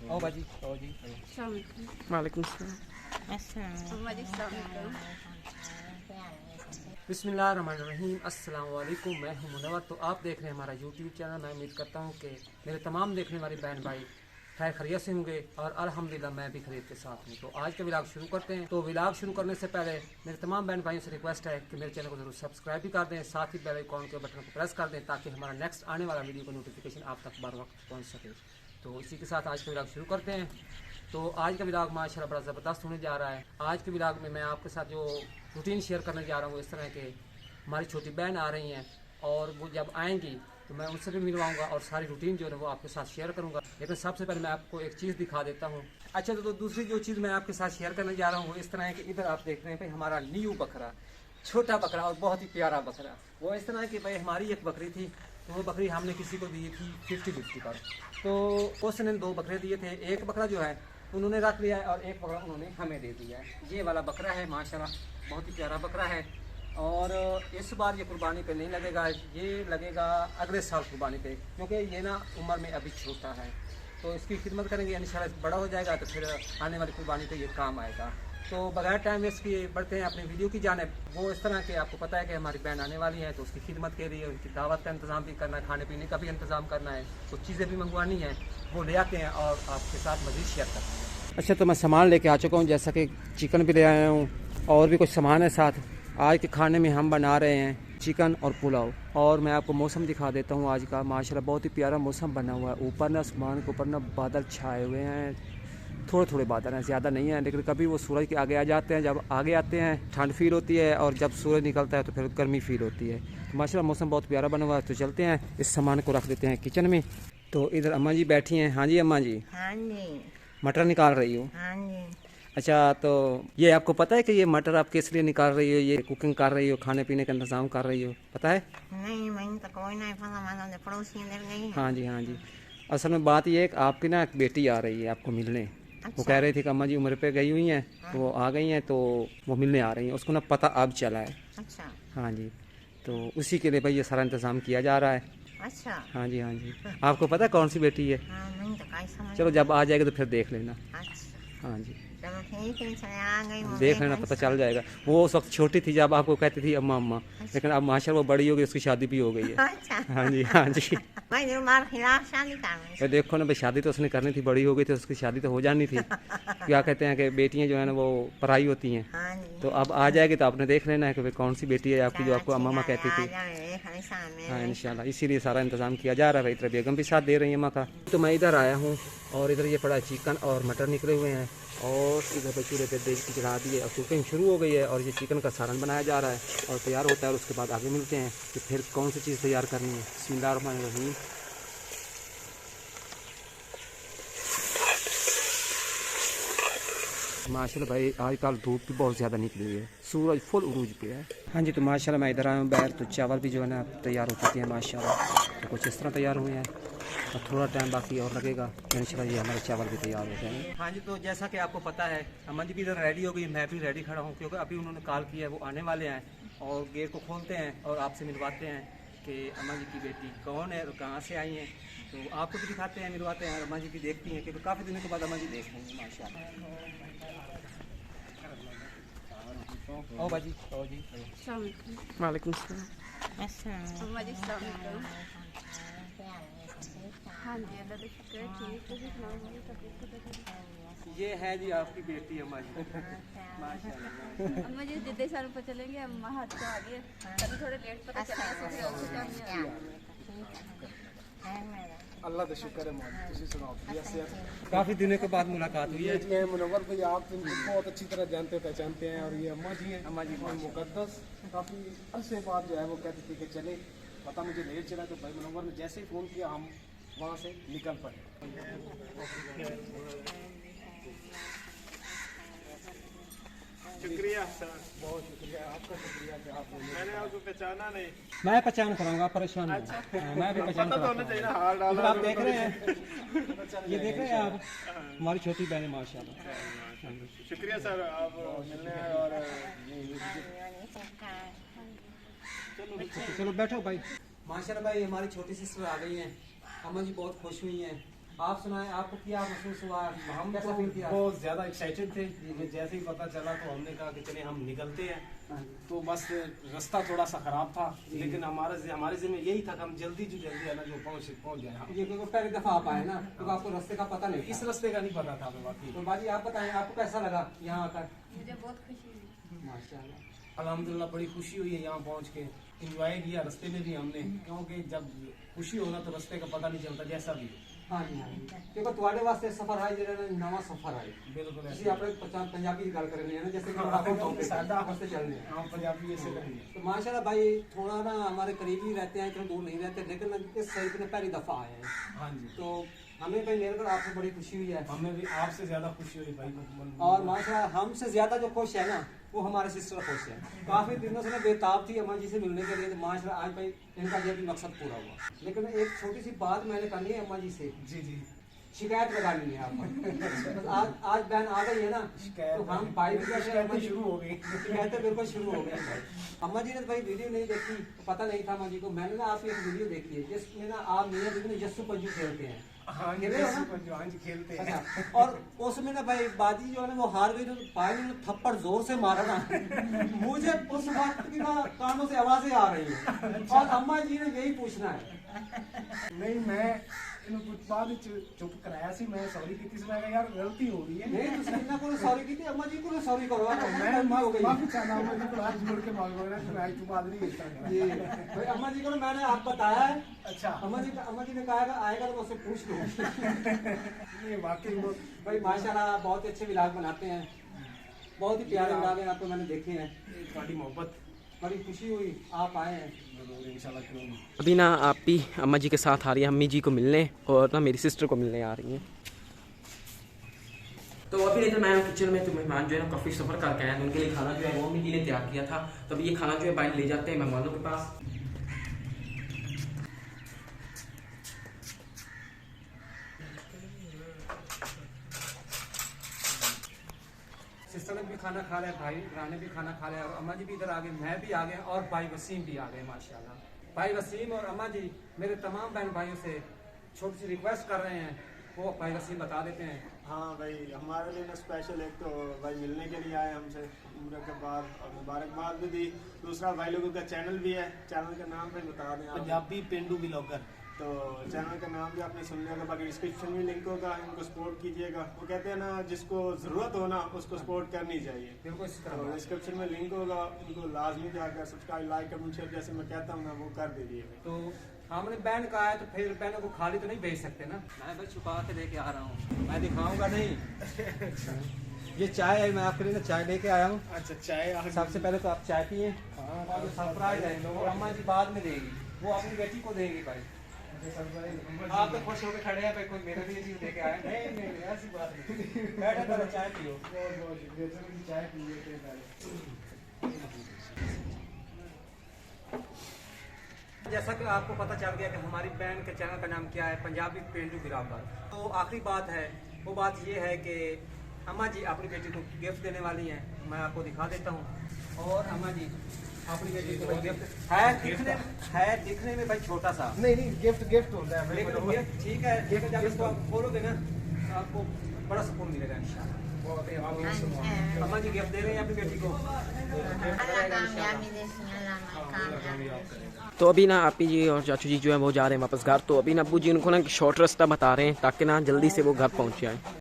आओ बाजी, आओ जी। वालेकुम सलाम। बिस्मिल्लाहिर्रहमानिर्रहीम। अस्सलाम वालेकुम। मैं हूं मुनव्वर। तो आप देख रहे हैं हमारा यूट्यूब चैनल। मैं उम्मीद करता हूं कि मेरे तमाम देखने वाले बहन भाई खैर खैरियत से होंगे और अल्हम्दुलिल्लाह मैं भी खैरियत के साथ हूं। तो आज का व्लॉग शुरू करते हैं। तो व्लॉग शुरू करने से पहले मेरे तमाम बहन भाइयों से रिक्वेस्ट है कि मेरे चैनल को जरूर सब्सक्राइब भी कर दें, साथ ही बेल आइकॉन के बटन को प्रेस कर दें ताकि हमारा नेक्स्ट आने वाला वीडियो का नोटिफिकेशन आप तक बर वक्त पहुँच सके। तो इसी के साथ आज का व्लॉग शुरू करते हैं। तो आज का व्लॉग माशाल्लाह बड़ा ज़बरदस्त होने जा रहा है। आज के व्लॉग में मैं आपके साथ जो रूटीन शेयर करने जा रहा हूँ, इस तरह के हमारी छोटी बहन आ रही हैं और वो जब आएंगी तो मैं उनसे भी मिलवाऊंगा और सारी रूटीन जो है वो आपके साथ शेयर करूंगा। लेकिन सबसे पहले मैं आपको एक चीज़ दिखा देता हूँ। अच्छा, तो दूसरी जो चीज़ मैं आपके साथ शेयर करने जा रहा हूँ वो इस तरह है कि इधर आप देख रहे हैं भाई हमारा न्यू बकरा, छोटा बकरा और बहुत ही प्यारा बकरा। वो इस तरह की भाई हमारी एक बकरी थी, तो वो बकरी हमने किसी को दी थी 50-50 पर। तो उसने 2 बकरे दिए थे। एक बकरा जो है उन्होंने रख लिया है और एक बकरा उन्होंने हमें दे दिया है। ये वाला बकरा है माशाल्लाह, बहुत ही प्यारा बकरा है। और इस बार ये कुर्बानी पे नहीं लगेगा, ये लगेगा अगले साल कुर्बानी पे, क्योंकि ये ना उम्र में अभी छोटा है। तो इसकी खिदमत करेंगे, इंशाल्लाह बड़ा हो जाएगा तो फिर आने वाली कुर्बानी पे ये काम आएगा। तो बगैर टाइम वेस्ट किए बढ़ते हैं अपनी वीडियो की जानिब। वो इस तरह के आपको पता है कि हमारी बहन आने वाली है, तो उसकी खिदमत के लिए उनकी दावत का इंतज़ाम भी करना है, खाने पीने का भी इंतज़ाम करना है, कुछ चीज़ें भी मंगवानी है, वो ले आते हैं और आपके साथ मज़ीद शेयर करते हैं। अच्छा, तो मैं सामान लेके आ चुका हूँ, जैसा कि चिकन भी ले आया हूँ और भी कुछ सामान है साथ। आज के खाने में हम बना रहे हैं चिकन और पुलाव। और मैं आपको मौसम दिखा देता हूँ आज का। माशाल्लाह बहुत ही प्यारा मौसम बना हुआ है। ऊपर ना आसमान के ऊपर ना बादल छाए हुए हैं, थोड़े थोड़े बादल हैं, ज़्यादा नहीं है, लेकिन कभी वो सूरज के आगे आ जाते हैं। जब आगे आते हैं ठंड फील होती है और जब सूरज निकलता है तो फिर गर्मी फील होती है। तो माशाल्लाह मौसम बहुत प्यारा बना हुआ है। तो चलते हैं, इस सामान को रख देते हैं किचन में। तो इधर अम्मा जी बैठी हैं। हाँ जी अम्मा जी। हाँ जी। मटर निकाल रही हूँ। हाँ जी। अच्छा, तो ये आपको पता है कि ये मटर आप किस लिए निकाल रही हो, ये कुकिंग कर रही हो, खाने पीने का इंतजाम कर रही हो, पता है? नहीं, मैंने तो कोई नहीं पता, मैं तो पड़ोसी इधर गई। हाँ जी, हाँ जी। असल में बात ये है कि आपकी ना एक बेटी आ रही है आपको मिलने। अच्छा। वो कह रही थी कि अम्मा जी उम्र पे गई हुई हैं, तो वो आ गई हैं, तो वो मिलने आ रही हैं। उसको ना पता अब चला है। अच्छा। हाँ जी, तो उसी के लिए भाई ये सारा इंतज़ाम किया जा रहा है। अच्छा। हाँ जी, हाँ जी। आपको पता है कौन सी बेटी है? हाँ, नहीं तो काई समझ। चलो जब आ जाएगा तो फिर देख लेना। अच्छा, हाँ जी, चलो ठीक है, चले आ गई। देख लेना, पता चल जाएगा। वो उस वक्त छोटी थी जब आपको कहती थी अम्मा अम्मा, लेकिन अब माशाल्लाह वो बड़ी हो गई, उसकी शादी भी हो गई है। अच्छा। हाँ जी, हाँ जी। भाई तुम्हारे खिलाफ शादी कर रही। देखो ना भाई, शादी तो उसने करनी थी, बड़ी हो गई थी, उसकी शादी तो हो जानी थी। क्या कहते हैं कि बेटियां जो है ना वो पराई होती हैं। हाँ जी। तो अब आ जाएगी तो आपने देख लेना है कि भाई कौन सी बेटी है आपकी जो आपको अम्मा अम्मा कहती थी। हाँ इंशाल्लाह, इसीलिए सारा इंतजाम किया जा रहा है। इधर बेगम भी साथ दे रही है अम्मा का। तो मैं इधर आया हूँ और इधर ये पड़ा चिकन और मटर निकले हुए हैं और इधर पे चूल्हे पे देख के चढ़ा दिए और कुकिंग शुरू हो गई है और ये चिकन का सालन बनाया जा रहा है और तैयार होता है। और उसके बाद आगे मिलते हैं कि फिर कौन सी चीज़ तैयार करनी है। बिस्मिल्लाहिर्रहमानिर्रहीम। माशाल्लाह भाई आजकल धूप भी बहुत ज़्यादा निकली हुई है, सूरज फुल उरूज पे है। हाँ जी, तो माशाल्लाह मैं इधर आया हूँ बैर, तो चावल भी जो है ना तैयार हो चुके हैं माशाल्लाह। तो कुछ इस तरह तैयार हुए हैं और थोड़ा टाइम बाकी और लगेगा, इंशाल्लाह ये हमारे चावल भी तैयार हो जाएंगे। हाँ जी, तो जैसा कि आपको पता है अम्मा जी भी इधर रेडी हो गई, मैं भी रेडी खड़ा हूँ, क्योंकि अभी उन्होंने कॉल किया है, वो आने वाले हैं और गेट को खोलते हैं और आपसे मिलवाते हैं कि अम्मा जी की बेटी कौन है और कहाँ से आई हैं। तो आपको भी दिखाते हैं, मिलवाते हैं, अम्मा जी भी देखती हैं, क्योंकि काफ़ी दिनों के बाद अम्मा जी देख रही हैं माशाल्लाह। आओ बाजी, आओ जी। वालेकुम सलाम। हाँ जी, अल्लाह का शुक्र है, ठीक है। ये है जी आपकी बेटी अम्मा जी। माशाल्लाह। अम्मा जी जिद्दे साल पर चलेंगे, अम्मा हाथ से आ गए, अभी थोड़े लेट पता चला। अल्लाह का शुक्र है मौज, तुसी सुनाओ कैसे हैं? काफ़ी दिनों के बाद मुलाकात हुई है। ये मुनव्वर भाई आप इनको बहुत अच्छी तरह जानते पहचानते हैं और ये अम्मा जी हैं। अम्मा जी मुकद्दस काफ़ी अरसे बाद जो है वो कहती थी कि चले, पता मुझे लेट चला, तो भाई मुनव्वर ने जैसे ही फ़ोन किया हम वहाँ से निकल पड़े। शुक्रिया सर, बहुत शुक्रिया आपका, शुक्रिया कि आपने मैंने आपको पहचाना नहीं। मैं पहचान कराऊंगा, परेशान नहीं। मैं भी पहचान पता तो होना चाहिए ना, हाल कराऊंगा। डाला। आप देख रहे हैं, ये देख रहे हैं आप, हमारी छोटी बहन है माशाल्लाह। शुक्रिया सर, आप मिलने आए और चलो बैठो भाई। माशाल्लाह भाई हमारी छोटी सिस्टर आ गई हैं, अम्मा जी बहुत खुश हुई हैं आप सुनाएं, आपको क्या महसूस हुआ? हम कैसा तो फील किया? बहुत ज़्यादा एक्साइटेड थे। हमें जैसे ही पता चला तो हमने कहा कि चले हम निकलते हैं। तो बस रास्ता थोड़ा सा ख़राब था, लेकिन हमारे ज़िम्मे यही था कि हम जल्दी है ना जो पहुँच जाए। ये क्योंकि पहली दफा आप आए ना, तो आपको रास्ते का पता नहीं, इस रास्ते का नहीं पता था हमें बाकी। तो बाजी आप बताएं, आपको कैसा लगा यहाँ आकर? मुझे बहुत खुशी हुई। माशाल्लाह, अल्हम्दुलिल्लाह बड़ी खुशी हुई है यहाँ पहुँच के। इंजॉय किया रास्ते में भी हमने, क्योंकि जब खुशी होना तो रास्ते का पता नहीं चलता जैसा भी। हाँ जी, हाँ जी, क्योंकि तुम्हारे वास्ते सफर है ਜਿਹੜਾ नवा सफर है। बिल्कुल ਅਸੀਂ ऐसे। ਆਪਣੇ पंजाबी की गल कर रहे हैं ना, जैसे कि हाँ, आप टॉपिक सादा रास्ते चल रहे हैं। हम पंजाबी ऐसे करेंगे। तो माशाल्लाह भाई थोड़ा ना हमारे करीब ही रहते हैं, इतना दूर नहीं रहते, लेकिन इस साइड में पहली दफा आए हैं। हाँ जी, तो हमें भाई मिलकर आपसे बड़ी खुशी हुई है, हमें भी आपसे ज़्यादा खुशी हुई भाई। और माशाल्लाह हमसे ज्यादा जो खुश है ना वो हमारे सिस्टर खुश है। काफी दिनों से मैं बेताब थी अम्मा जी से मिलने के लिए, तो माशाल्लाह आज भाई इनका ये भी मकसद पूरा हुआ। लेकिन एक छोटी सी बात मैंने करनी है अम्मा जी से, जी जी, शिकायत लगानी है आपको। आज बहन आ गई है ना, तो हम भाई भी कैसे शिकायतें शुरू हो गई। शिकायतें बिल्कुल शुरू हो गई भाई। अम्मा जी ने तो भाई वीडियो नहीं देखी, पता नहीं था अम्मा जी को। मैंने ना आपकी एक वीडियो देखी है जिसमें ना आप मियां बीवी में यस्सु पंजू खेलते हैं। हाँ जी, खेले हो ना? हाँ जी, खेलते हैं। अच्छा, और उसमें ना भाई बाजी जो है ना वो हार गई, तो भाई ने थप्पड़ जोर से मारा ना, मुझे उस वक्त की ना कानों से आवाजें आ रही हैं, और अम्मा जी ने यही पूछना है। नहीं, मैं इन्हों कुछ बाद चुप कराया सी, मैं सॉरी की थी, मैं कहा यार गलती हो गई है। नहीं तुम इतना को सॉरी की थी, अम्मा जी को सॉरी करो, मैं गलती हो गई। माफी चाहता हूँ, मैं तो हाथ जोड़ के मांग रहा हूँ, मैं तुम आदमी इस तरह जी भाई अम्मा जी को ना मैंने आप बताया है। अच्छा, अम्मा जी ने कहा आएगा तो मुझसे पूछ लो। ये वाकई वो भाई माशाल्लाह बहुत अच्छे विलाग बनाते हैं, बहुत ही प्यारे विलाग हैं आपको मैंने देखे हैं। थोड़ी मोहब्बत, बड़ी खुशी हुई आप आए हैं। जरूर इंशाल्लाह क्यों नहीं। अभी ना आप भी अम्मा जी के साथ आ रही है, अम्मी जी को मिलने, और ना मेरी सिस्टर को मिलने आ रही हैं। तो अभी इधर मैं किचन में, तो मेहमान जो है ना काफ़ी सफ़र करके आए हैं, उनके लिए खाना जो है वो अम्मी जी ने तैयार किया था। तो अभी ये खाना जो है बाहर ले जाते हैं मेहमानों के पास। सिस्टर ने भी खाना खा लिया, भाई रानी भी खाना खा लिया, और अम्मा जी भी इधर आ गए, मैं भी आ गया, और भाई वसीम भी आ गए माशाल्लाह। भाई वसीम और अम्मा जी मेरे तमाम बहन भाइयों से छोटी सी रिक्वेस्ट कर रहे हैं, वो भाई वसीम बता देते हैं। हाँ भाई, हमारे लिए ना स्पेशल एक तो भाई मिलने के लिए आए हमसे उम्र के बाद, और मुबारकबाद भी दी। दूसरा भाई लोगों का चैनल भी है, चैनल का नाम भी बता दें आप। पंजाबी पेंडू ब्लॉगर, तो चैनल का नाम भी आपने सुन लिया होगा, बाकी डिस्क्रिप्शन में लिंक होगा, इनको सपोर्ट कीजिएगा। वो कहते हैं ना जिसको ज़रूरत हो ना उसको सपोर्ट करनी चाहिए। बिल्कुल इसी तो तरह डिस्क्रिप्शन में लिंक होगा, उनको लाजमी जाकर सब्सक्राइब, लाइक, कमेंट, शेयर जैसे मैं कहता हूँ ना वो कर दीजिएगा। तो हमने बहन का है तो फिर बहनों को खाली तो नहीं भेज सकते ना, मैं बस छुपा के लेके आ रहा हूँ, मैं दिखाऊंगा नहीं। ये चाय है, मैं आपके लिए चाय लेके आया हूँ। अच्छा, चाय सबसे पहले तो आप चाय पिए, और जो सरप्राइज है वो अम्मा जी बाद में देगी, वो अपनी बेटी को देगी। भाई आप तो खुश होकर खड़े हैं भाई, कोई मेरे लिए चीज लेके आया। नहीं नहीं ऐसी बात नहीं, बैठे पहले चाय पियो। चाय पिए। जैसा कि आपको पता चल गया कि हमारी बहन के चैनल का नाम क्या है, पंजाबी पेंडू ब्लॉगर। तो आखिरी बात है, वो बात ये है कि अम्मा जी अपनी बेटी को गिफ्ट देने वाली हैं, मैं आपको दिखा देता हूँ। और अम्मा जी अपनी बेटी को गिफ्ट है दिखने में भाई छोटा सा, नहीं गिफ्ट होता है, लेकिन गिफ्ट ठीक है, लेकिन जब इसको आप खोलोगे ना तो आपको बड़ा सुकून मिलेगा इंशाल्लाह। अम्मा जी गिफ्ट दे रहे हैं अपनी बेटी को। कामयाबी देसी अल्लाह कामयाबी। तो अभी ना आपी जी और चाचू जी जो है वो जा रहे हैं वापस घर। तो अभी ना अब्बू जी उनको ना शॉर्ट रास्ता बता रहे हैं ताकि ना जल्दी से वो घर पहुँच जाए।